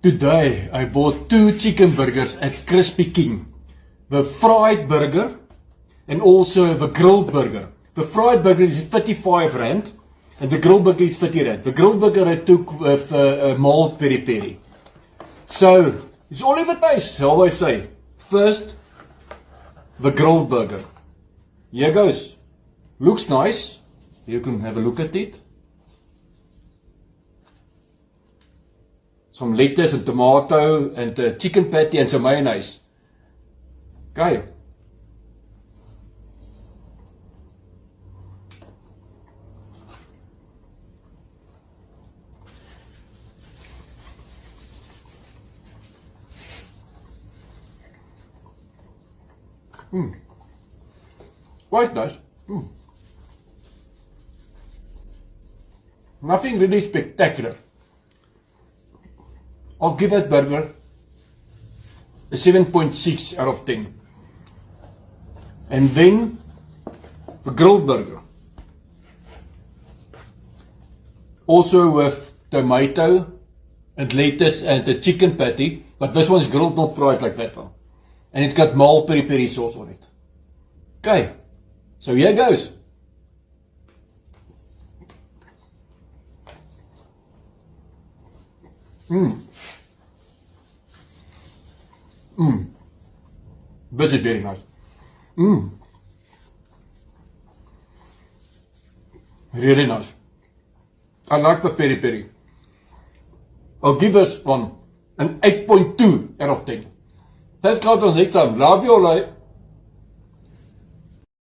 Today, I bought 2 chicken burgers at Crispy King. The fried burger and also the grilled burger. The fried burger is 35 rand and the grilled burger is 50 rand. The grilled burger I took with mild peri peri. So, it's all over taste, I always say. First, the grilled burger. Here goes. Looks nice. You can have a look at it. Some lettuce and tomato and chicken patty and some mayonnaise. Okay. Quite nice. Nothing really spectacular. I'll give that burger a 7.6 out of 10. And then the grilled burger. Also with tomato and lettuce and the chicken patty, but this one's grilled, not fried like that one. And it's got mild peri peri sauce on it. Okay, so here goes. This is very nice. Really nice. I like the peri peri. I'll give this one an 8.2 out of 10. Thanks God, next time. Love you all.